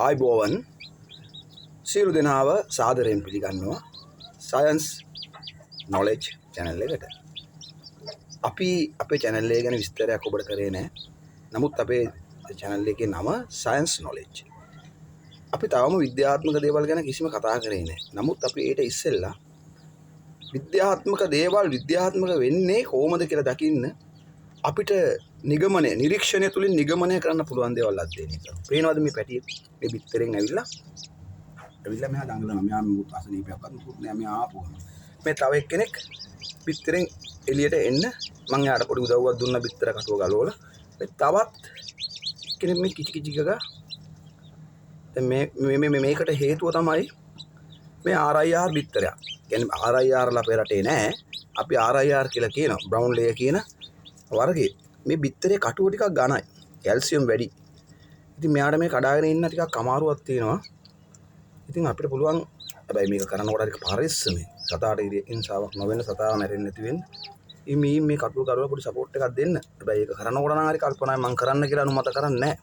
ආයිබෝවන් සියලු දෙනාව සාදරයෙන් පිළිගන්නවා සයන්ස් නොලෙජ් channel එකට. අපි අපේ channel එක ගැන විස්තරයක් ඔබට කරේ නැහැ. නමුත් අපේ channel එකේ නම සයන්ස් නොලෙජ්. අපි තවම විද්‍යාත්මක දේවල් ගැන කිසිම කතා කරේ නැහැ. නමුත් අපි ඊට ඉස්සෙල්ලා විද්‍යාත්මක දේවල් විද්‍යාත්මක වෙන්නේ කොහොමද කියලා දකින්න අපිට නිගමනය නිරීක්ෂණය තුලින් නිගමනය කරන්න පුළුවන් දේවල් අධ්‍යයනය කරනවා. පේනවද මේ පැටියෙක් මේ බිත්තරෙන් ඇවිල්ලා මෙහා දඟලනවා. මෙහා මුත් අසනීපයක්වත් මුකුත් නෑ. මෙහා ආපුවා. මේ තව එක්කෙනෙක් බිත්තරෙන් එළියට එන්න මං යාට පොඩි උදව්වක් දුන්නා බිත්තර කටුව ගලවලා. මේ තවත් කෙනෙක් මේ කිචි කිචි ගගා දැන් මේකට හේතුව තමයි මේ RIR බිත්තරයක්. කියන්නේ RIR ලා අපේ රටේ නෑ. අපි RIR කියලා කියනවා. බ්‍රවුන් ලේයර් කියන වර්ගයේ මේ බිත්තරේ කටුව ටිකක් ඝනයි. කැල්සියම් වැඩි. ඉතින් මෙයාට මේ කඩාගෙන ඉන්න ටිකක් අමාරුවක් තියෙනවා. ඉතින් අපිට පුළුවන් හැබැයි මේක කරනකොට හරි පරිස්සමෙන් සතාට ඉන්සාවක් නොවෙන්න සතාව මැරෙන්නේ නැති වෙන්න මේ කටුව කරවලා පොඩි සපෝට් එකක් දෙන්න. හැබැයි ඒක කරනකොට නම් හරි කල්පනායි මම කරන්න කියලා අනුමත කරන්නේ නැහැ.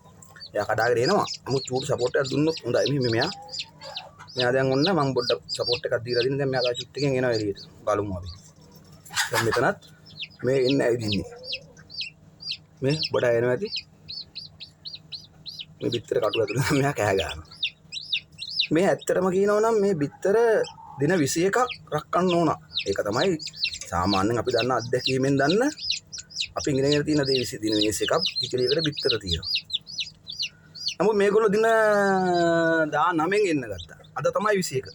එයා කඩාගෙන එනවා. නමුත් චූටි සපෝට් එකක් දුන්නොත් හොඳයි. මෙයා දැන් ඔන්න මම පොඩ්ඩක් සපෝට් එකක් දීලා දින්න දැන් මෙයා චුට් එකෙන් එනවා එළියට. බලමු අපි. දැන් මෙතනත් මේ ඉන්න ඇවිදින්නේ. මේ බඩ එනවා ඇති. මේ බිත්තර කටුව ඇතුලේ මෙයා කෑ ගන්නවා. මේ ඇත්තටම කියනවා නම් මේ බිත්තර දින 21ක් රැකගන්න ඕන. ඒක තමයි සාමාන්‍යයෙන් අපි දන්න අත්දැකීමෙන් දන්න අපි ඉගෙන තියෙන දේ දින 21ක් කිකිලියකට බිත්තර තියෙනවා. නමුත් මේගොල්ලෝ දින 19න් එන්න ගත්තා. අද තමයි 21.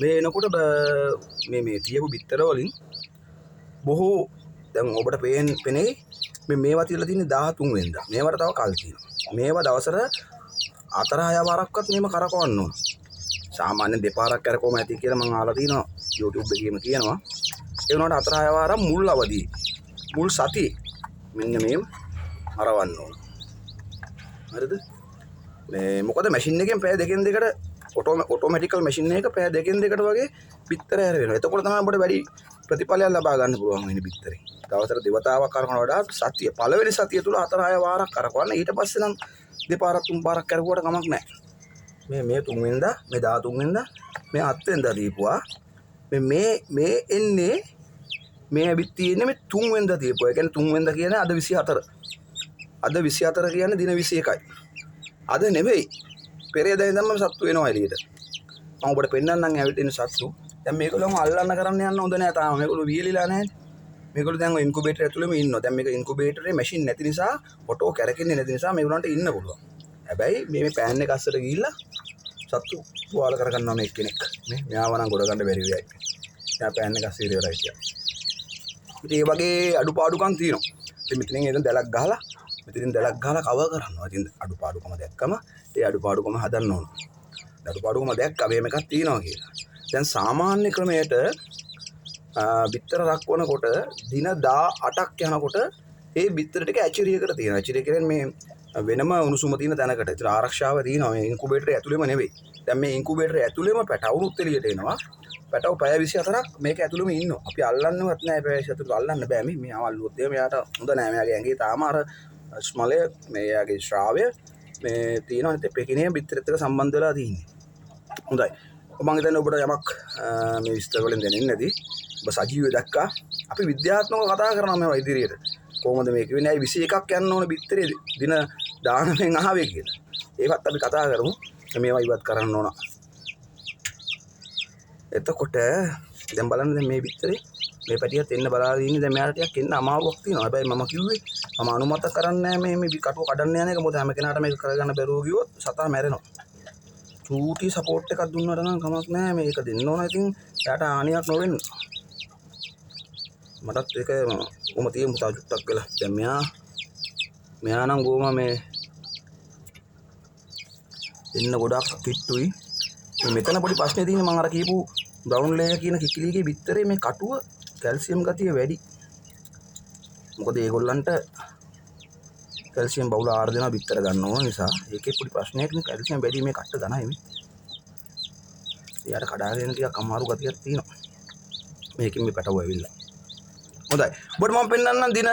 මේ එනකොට මේ තියපු බිත්තර වලින් බොහෝ දැන් ඔබට පෙනේ මේවා තියලා තියෙන්නේ 13 වෙනිදා. මේවට තව කල් තියෙනවා. මේවා දවසට 4-6 පාරක්වත් මේව කරකවන්න ඕන. සාමාන්‍යයෙන් දෙපාරක් කරකවම ඇති කියලා මම අහලා තිනවා YouTube එකේම කියනවා. ඒ වුණාට 4-6 පාරක් මුල් අවදී මුල් සතියේ මෙන්න මේව හරවන්න ඕන. හරිද? මේ මොකද මැෂින් එකෙන් පැය දෙකෙන් දෙකට ඔටෝමැටිකල් මැෂින් එක පැය දෙකෙන් දෙකට වගේ බිත්තර හැර වෙනවා. එතකොට තමයි අපිට වැඩි ප්‍රතිඵලයක් ලබා ගන්න පුළුවන් වෙන්නේ බිත්තරේ. දවසට දෙවතාවක් කරකවන වඩා සතිය පළවෙනි සතිය තුල 4-6 වාරක් කරකවන්න. ඊට පස්සේ නම් දෙපාරක් තුන් පාරක් කරකුවට කමක් නැහැ. මේ 3 වෙනිදා මේ 13 වෙනිදා මේ 7 වෙනිදා දීපුවා. මේ එන්නේ මේ ඇවිත් තියෙන්නේ මේ 3 වෙනිදා දීපුවා. ඒ කියන්නේ 3 වෙනිදා කියන්නේ අද 24. අද 24 කියන්නේ දින 21යි. අද නෙවෙයි. පෙරේදා ඉඳන්ම සත්තු වෙනවා එළියට. මම ඔබට පෙන්නන්නම් ඇවිත් ඉන්න සත්තු. දැන් මේගොල්ලෝ අල්ලන්න කරන්න යන්න හොඳ නැහැ තාම. මේගොල්ලෝ වියලිලා නැහැ. මේගොල්ලෝ දැන් ඔය ඉන්කියුබේටර් ඇතුළේම ඉන්නවා. දැන් මේක ඉන්කියුබේටරේ මැෂින් නැති නිසා ඔටෝ කැරකෙන්නේ නැති නිසා මේගොල්ලන්ට ඉන්න පුළුවන්. හැබැයි මේ පෑන් එක අස්සට ගිහිල්ලා සත්තු තුවාල කරගන්නවා මේ කෙනෙක්. මෙයාව නම් ගොඩ ගන්න බැරි වෙයි. එයා පෑන් එක අස්සේ ඉවරයි කියලා. ඉතින් මේ වගේ අඩුපාඩුකම් තියෙනවා. ඉතින් මෙතනින් එතන දැලක් ගහලා කවර් කරනවා. ඉතින් අඩුපාඩුකම දැක්කම ඒ අඩුපාඩුකම හදන්න ඕන. අඩුපාඩුකම දැක්කම මේක එකක් තියෙනවා කියලා. දැන් සාමාන්‍ය ක්‍රමයට බිත්තර රක්වනකොට දින 18ක් යනකොට ඒ බිත්තර ටික ඇචරියකට තියෙනවා. ඇචරිය කියන්නේ මේ වෙනම උණුසුම තියෙන තැනකට. ඒතර ආරක්ෂාව තියෙනවා. මේ ඉන්කියුබේටරේ ඇතුළේම නෙවෙයි. දැන් මේ ඉන්කියුබේටරේ ඇතුළේම පැටවුරුත් එළියට එනවා. පැටව පැය 24ක් මේක ඇතුළේම ඉන්නවා. අපි අල්ලන්නවත් නැහැ පැය 24ක් අල්ලන්න බෑ. මේ අවල්ලුවොත් මෙයාට හොඳ නැහැ. මෙයාගේ ඇඟේ තාම අර ස්මලය මෙයාගේ ශ්‍රාවය මේ තියෙනවා. ඒත් පෙකිනේ බිත්තරෙත් එක්ක සම්බන්ධ වෙලා තියෙන්නේ. හොඳයි. මම හිතන්නේ ඔබට යමක් මේ විස්තර වලින් දැනෙන්නේ නැති. ඔබ සජීවය දැක්කා. අපි විද්‍යාත්මකව කතා කරනවා මේවා ඉදිරියට. කොහොමද මේක වෙන්නේ? 21ක් යන්න ඕන බිත්තරේ දින 19න් ආවේ කියලා. ඒවත් අපි කතා කරමු. මේවා ඉවත් කරන්න ඕන. එතකොට දැන් බලන්න දැන් මේ බිත්තරේ මේ පැටියත් එන්න බලාගෙන ඉන්නේ. දැන් මෙයාට ටිකක් එන්න අමාරුවක් තියෙනවා. හැබැයි මම කිව්වේ මම අනුමත කරන්නේ නැහැ මේ කටුව කඩන්න යන එක. මොකද හැම කෙනාට මේක කරගන්න බැරුව ගියොත් සතා මැරෙනවා. චූටි සපෝට් එකක් දුන්නාට නම් කමක් නැහැ. මේක දෙන්න ඕන. ඉතින් එයාට හානියක් නොවෙන්න. මටත් ඒක කොහොම තියෙමු තා චුට්ටක් වෙලා. දැන් මෙයා නම් ගෝම මේ එන්න ගොඩක් කිට්ටුයි. මෙතන පොඩි ප්‍රශ්නේ තියෙන්නේ මම අර කියපු බ්‍රවුන් ලේයර් කියන කිකිලිගේ බිත්තරේ මේ කටුව කැල්සියම් ගතිය වැඩි. මොකද ඒගොල්ලන්ට කැල්සියම් බහුල ආහාර දෙනවා බිත්තර ගන්න ඕන නිසා. ඒකේ පොඩි ප්‍රශ්නයක් නේ කැල්සියම් වැඩි මේ කට්ට ගණයි මේ. එයාට කඩාගෙන ටිකක් අමාරු ගතියක් තියෙනවා. මේකෙන් මේ පැටව ඇවිල්ලා. හොඳයි. ඔබට මම පෙන්නන්නම් දින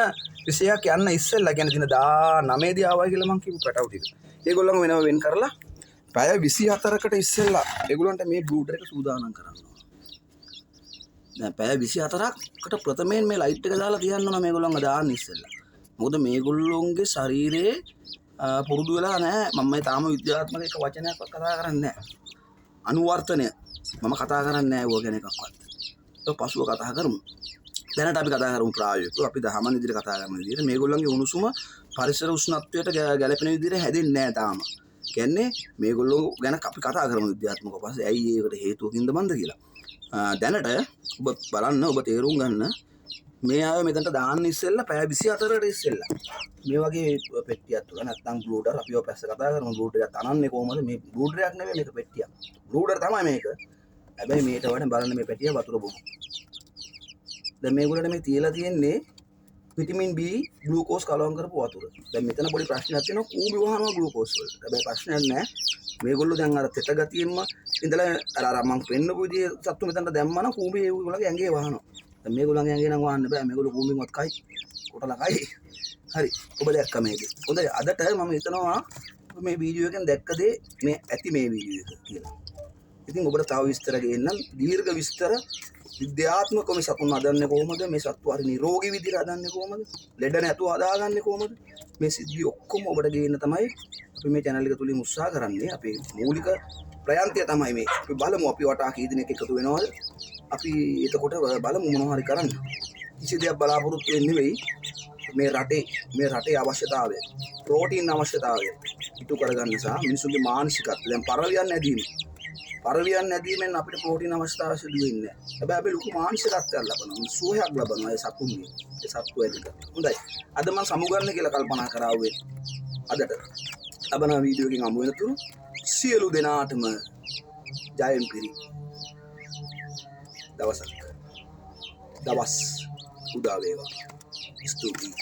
21ක් යන්න ඉස්සෙල්ලා කියන්නේ දින 19 දී ආවා කියලා මම කියපු පැටව ටික. ඒගොල්ලන්ව වෙනම වෙන් කරලා පැය 24කට ඉස්සෙල්ලා ඒගොල්ලන්ට මේ බ්ලූටර් එක සූදානම් කරන්න ඕන. දැන් පැය 24කට ප්‍රථමයෙන් මේ ලයිට් එක දාලා තියන්න ඕන මේගොල්ලන්ව දාන්න ඉස්සෙල්ලා. මොකද මේගොල්ලොන්ගේ ශරීරයේ පුරුදු වෙලා නැහැ. මම මේ තාම විද්‍යාත්මක එක වචනයක් කතා කරන්නේ නැහැ. අනුවර්තනය මම කතා කරන්නේ නැහැ ඕක ගැන එකක්වත්. ඒක පසුව කතා කරමු. දැනට අපි කතා කරමු ප්‍රායෝගිකව. අපි දහමන විදිහට කතා කරන විදිහට මේගොල්ලන්ගේ උණුසුම පරිසර උෂ්ණත්වයට ගැලපෙන විදිහට හැදෙන්නේ නැහැ තාම. කියන්නේ මේගොල්ලෝ ගැන අපි කතා කරමු විද්‍යාත්මකව පස්සේ ඇයි ඒකට හේතුවකින්ද මන්ද කියලා. දැනට ඔබ බලන්න ඔබ තේරුම් ගන්න මේ අය මෙතනට දාන්න ඉස්සෙල්ලා පැය 24කට ඉස්සෙල්ලා මේ වගේ පෙට්ටියක් තුල නැත්නම් බ්ලූටර් අපිව පැස්ස කතා කරමු බ්ලූටර් එකක් අනන්නේ කොහමද මේ බ්ලූටර් එකක් නෙමෙයි මේක පෙට්ටියක්. බ්ලූටර් තමයි මේක. හැබැයි මේට වඩා බලන්න මේ පෙට්ටිය වතුර බොමු. දැන් මේගොල්ලන්ට මේ තියලා තියෙන්නේ විටමින් B ග්ලූකෝස් කලවම් කරපු වතුර. දැන් මෙතන පොඩි ප්‍රශ්නයක් තියෙනවා කූඹි වහනවා ග්ලූකෝස් වල. හැබැයි ප්‍රශ්නයක් නැහැ. මේගොල්ලෝ දැන් අර තෙත ගතියෙන්ම ඉඳලා අර මම පෙන්නපු විදිහේ සත්තු මෙතනට දැම්මම කූඹි ඒගොල්ලන්ගේ ඇඟේ වහනවා. දැන් මේගොල්ලන්ගේ ඇඟේ නම් වහන්න බෑ. මේගොල්ලෝ කූඹින්වත් කයි. කොටලා කයි. හරි. ඔබ දැක්ක මේක. හොඳයි. අදට මම හිතනවා මේ වීඩියෝ එකෙන් දැක්ක දේ මේ ඇති මේ වීඩියෝ එක කියලා. ඉතින් ඔබට තව විස්තර ගේන්නම්. දීර්ඝ විස්තර විද්‍යාත්මකව මේ සතුන් හදන්නේ කොහොමද? මේ සත්තු හරි නිරෝගී විදිහට හදන්නේ කොහොමද? ලෙඩ නැතුව හදාගන්නේ කොහොමද? මේ සිද්ධි ඔක්කොම ඔබට ගේන්න තමයි අපි මේ channel එක තුලින් උත්සාහ කරන්නේ. අපේ මූලික ප්‍රයන්තය තමයි මේ. අපි බලමු අපි වටා කී දිනක එකතු වෙනවද? අපි එතකොට බලමු මොනවා හරි කරන්න. කිසි දෙයක් බලාපොරොත්තු වෙන්නේ නෙවෙයි. මේ රටේ අවශ්‍යතාවය, ප්‍රෝටීන් අවශ්‍යතාවය ඉටු කරගන්න සහ මිනිසුන්ගේ මානසිකත්වය දැන් පරවියන් නැදීමෙන් අපිට ප්‍රෝටීන් අවශ්‍යතාවය සිදු වෙන්නේ නැහැ. හැබැයි අපි ලොකු මානසිකත්වයක් ලබනවා. සුවයක් ලබනවා ඒ සතුන්ගේ. ඒ සත්තු ඇතික. හොඳයි. අද මම සමුගන්න කියලා කල්පනා කරා ඔය. අදට ලබන වීඩියෝ එකකින් හමු වෙනතුරු සියලු දෙනාටම ජයෙන් පිරි දවස් උදා වේවා. ස්තුතියි.